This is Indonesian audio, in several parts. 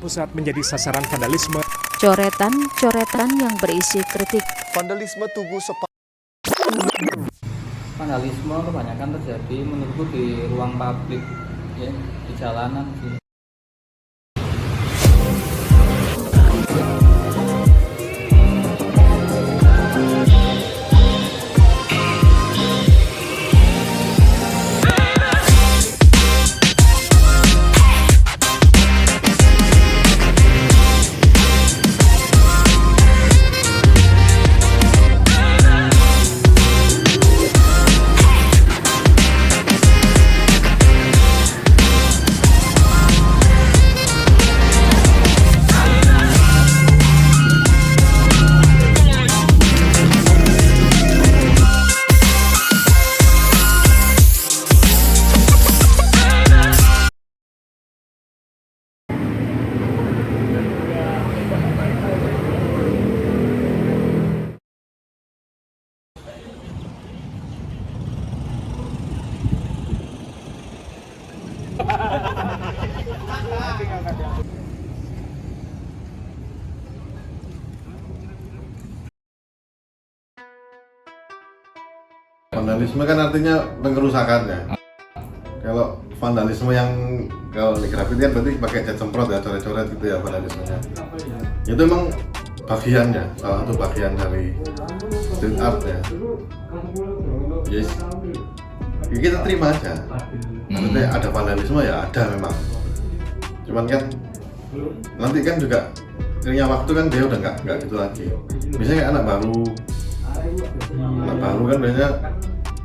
Pusat menjadi sasaran vandalisme. Coretan-coretan yang berisi kritik. Vandalisme tubuh Vandalisme kebanyakan terjadi menurutku di ruang publik, ya, di jalanan sih. Vandalisme kan artinya pengerusakan ya. Kalau vandalisme yang kalau di grafiti kan berarti pakai cat semprot ya, coret-coret gitu ya vandalismenya. Itu emang bagiannya, salah satu bagian dari street art ya. Yes. Ya kita terima aja. Maksudnya ada vandalisme ya ada memang. Cuman kan nanti kan juga seiringnya waktu kan dia udah nggak gitu lagi. Misalnya anak baru kan biasanya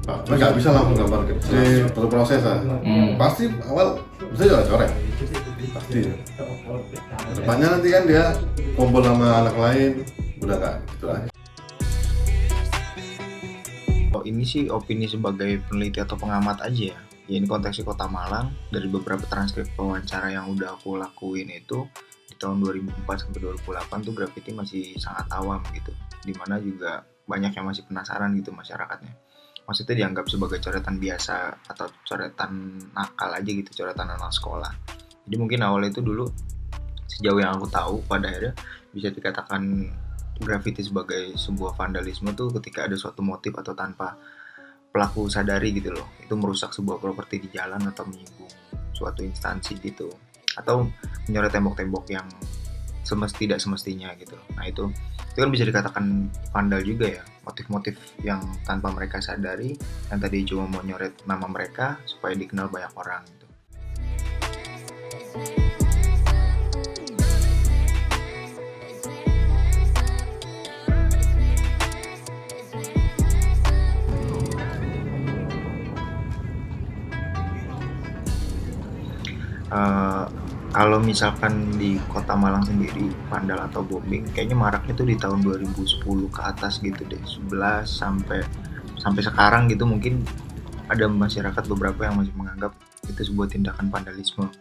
nggak bisa langsung gambar kecil, perlu proses lah. Pasti awal bisa coret-coret, pasti. Depannya nanti kan dia kumpul sama anak lain, udah nggak gitu lagi. Ini sih opini sebagai peneliti atau pengamat aja ya. Ya ini konteksnya Kota Malang, dari beberapa transkrip wawancara yang udah aku lakuin itu di tahun 2004 sampai 2008 tuh grafiti masih sangat awam gitu. Dimana juga banyak yang masih penasaran gitu masyarakatnya. Maksudnya dianggap sebagai coretan biasa atau coretan nakal aja gitu, coretan anak sekolah. Jadi mungkin awalnya itu dulu sejauh yang aku tahu pada akhirnya bisa dikatakan grafiti sebagai sebuah vandalisme tuh ketika ada suatu motif atau tanpa pelaku sadari gitu loh, itu merusak sebuah properti di jalan atau menyinggung suatu instansi gitu, atau menyoret tembok-tembok yang tidak semestinya gitu loh. Nah itu kan bisa dikatakan vandal juga ya, motif-motif yang tanpa mereka sadari, yang tadi cuma mau nyoret nama mereka supaya dikenal banyak orang gitu. Kalau misalkan di Kota Malang sendiri, vandal atau bombing kayaknya maraknya tuh di tahun 2010 ke atas gitu deh, 11 sampai sekarang gitu. Mungkin ada masyarakat beberapa yang masih menganggap itu sebuah tindakan vandalisme.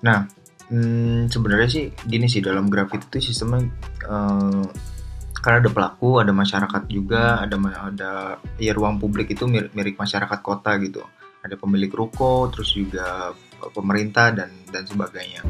Nah, sebenarnya sih gini sih, dalam grafiti itu sistemnya karena ada pelaku, ada masyarakat juga, ada ya ruang publik itu milik masyarakat kota gitu. Ada pemilik ruko, terus juga pemerintah dan sebagainya.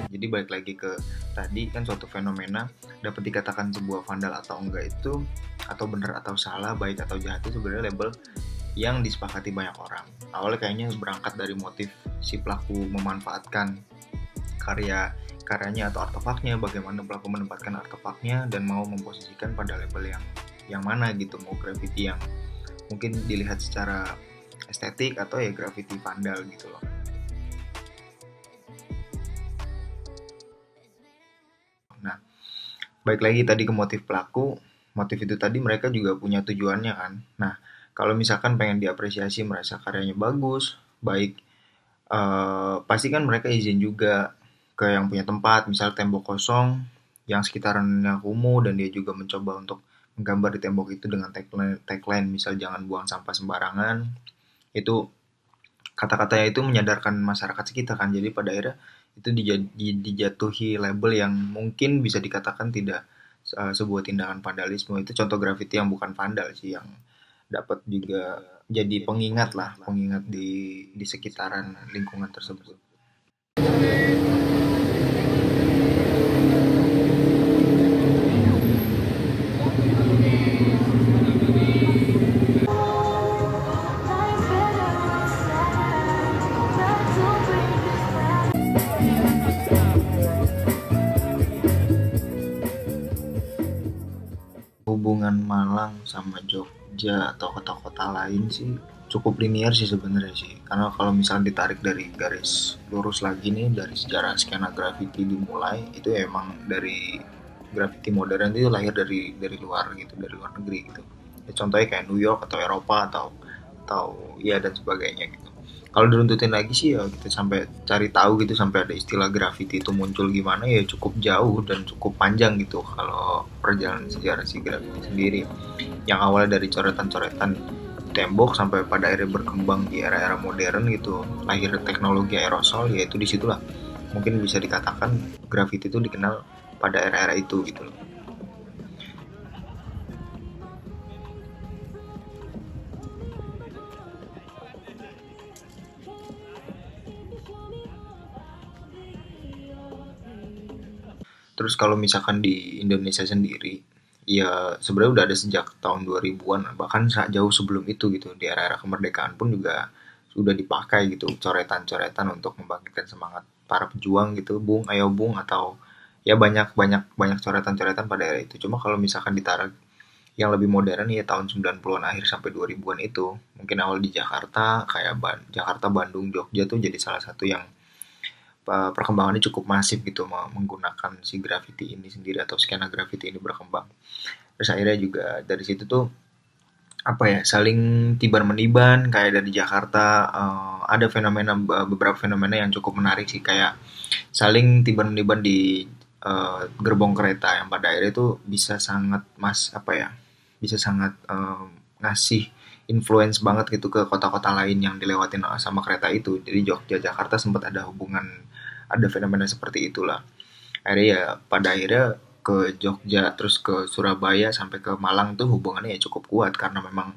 Jadi balik lagi ke tadi kan, suatu fenomena dapat dikatakan sebuah vandal atau enggak itu, atau benar atau salah, baik atau jahat, itu sebenarnya label yang disepakati banyak orang. Awalnya kayaknya berangkat dari motif si pelaku memanfaatkan karyanya atau artefaknya, bagaimana pelaku menempatkan artefaknya dan mau memposisikan pada label yang mana gitu, mau graffiti yang mungkin dilihat secara estetik atau ya graffiti vandal gitu loh. Nah, baik lagi tadi ke motif pelaku, motif itu tadi mereka juga punya tujuannya kan. Nah, kalau misalkan pengen diapresiasi, merasa karyanya bagus, baik, pasti kan mereka izin juga ke yang punya tempat, misal tembok kosong yang sekitarannya kumuh, dan dia juga mencoba untuk menggambar di tembok itu dengan tagline misal jangan buang sampah sembarangan, Itu kata-katanya itu menyadarkan masyarakat sekitar kan, jadi pada akhirnya itu dijatuhi label yang mungkin bisa dikatakan tidak sebuah tindakan vandalisme. Itu contoh grafiti yang bukan vandal sih, yang dapat juga jadi pengingat lah, pengingat di sekitaran lingkungan tersebut. Hubungan Malang sama Jogja atau kota-kota lain sih cukup linear sih sebenarnya sih. Karena kalau misalnya ditarik dari garis lurus lagi nih, dari sejarah skena graffiti dimulai, itu ya emang dari graffiti modern itu lahir dari luar gitu, dari luar negeri gitu. Ya, contohnya kayak New York atau Eropa atau ya dan sebagainya gitu. Kalau diruntutin lagi sih ya kita sampai cari tahu gitu, sampai ada istilah graffiti itu muncul gimana ya cukup jauh dan cukup panjang gitu kalau perjalanan sejarah si graffiti sendiri. Yang awalnya dari coretan-coretan tembok sampai pada akhirnya berkembang di era-era modern gitu, lahir teknologi aerosol, yaitu disitulah mungkin bisa dikatakan graffiti itu dikenal pada era-era itu gitu loh. Terus kalau misalkan di Indonesia sendiri, ya sebenarnya udah ada sejak tahun 2000-an, bahkan jauh sebelum itu gitu. Di era-era kemerdekaan pun juga sudah dipakai gitu coretan-coretan untuk membangkitkan semangat para pejuang gitu, Bung, ayo Bung, atau ya banyak banyak banyak coretan-coretan pada era itu. Cuma kalau misalkan ditarik yang lebih modern ya tahun 90-an akhir sampai 2000-an itu, mungkin awal di Jakarta kayak Jakarta, Bandung, Jogja tuh jadi salah satu yang perkembangannya cukup masif gitu menggunakan si graffiti ini sendiri atau skena graffiti ini berkembang. Terus akhirnya juga dari situ tuh apa ya, saling tiban meniban. Kayak dari Jakarta ada beberapa fenomena yang cukup menarik sih, kayak saling tiban meniban di gerbong kereta yang pada akhirnya itu bisa sangat bisa sangat ngasih influence banget gitu ke kota-kota lain yang dilewatin sama kereta itu. Jadi Jogja Jakarta sempat ada fenomena seperti itulah. Akhirnya ya pada akhirnya ke Jogja terus ke Surabaya sampai ke Malang tuh hubungannya ya cukup kuat karena memang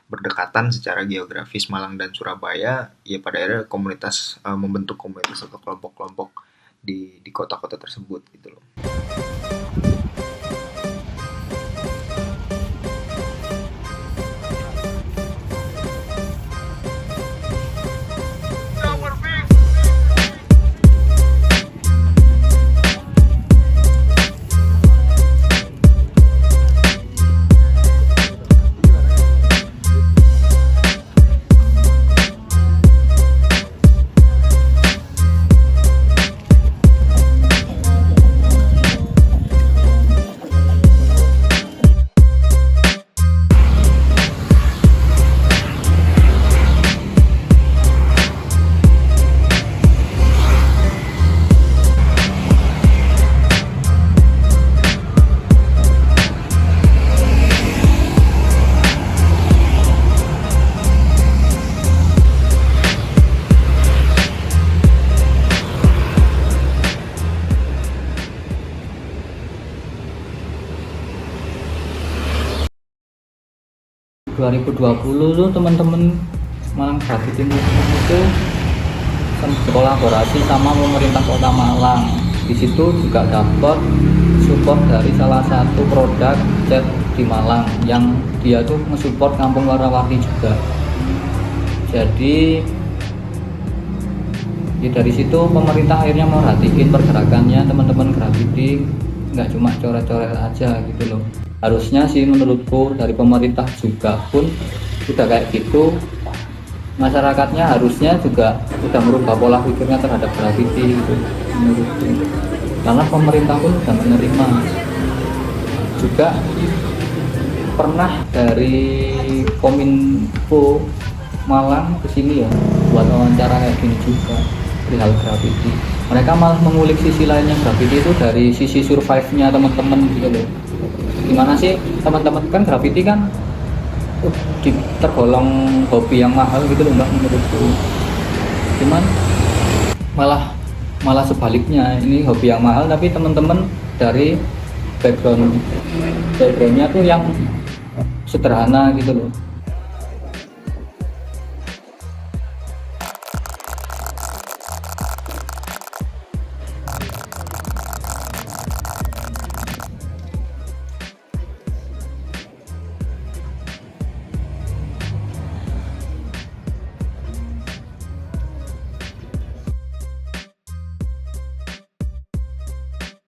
berdekatan secara geografis. Malang dan Surabaya ya pada akhirnya membentuk komunitas atau kelompok-kelompok di kota-kota tersebut gitu loh. Dua 2020 tuh teman-teman Malang Graffiti Movement itu kolaborasi sama pemerintah Kota Malang. Di situ juga dapat support dari salah satu produk cat di Malang yang dia tuh nge-support Kampung Warna-Warni juga. Jadi ya dari situ pemerintah akhirnya merhatiin pergerakannya teman-teman graffiti, nggak cuma coret-coret aja gitu loh. Harusnya sih menurutku dari pemerintah juga pun udah kayak gitu, masyarakatnya harusnya juga udah merubah pola pikirnya terhadap graffiti gitu menurutku. Karena pemerintah pun udah menerima. Juga pernah dari Kominfo Malang kesini ya buat wawancara kayak gini juga perihal graffiti. Mereka malah mengulik sisi lainnya graffiti itu dari sisi survive-nya teman-teman gitu loh. Gimana sih teman-teman, kan graffiti kan tergolong hobi yang mahal gitu loh mbak menurutku. Cuman malah sebaliknya, ini hobi yang mahal tapi teman-teman dari backgroundnya tuh yang sederhana gitu loh.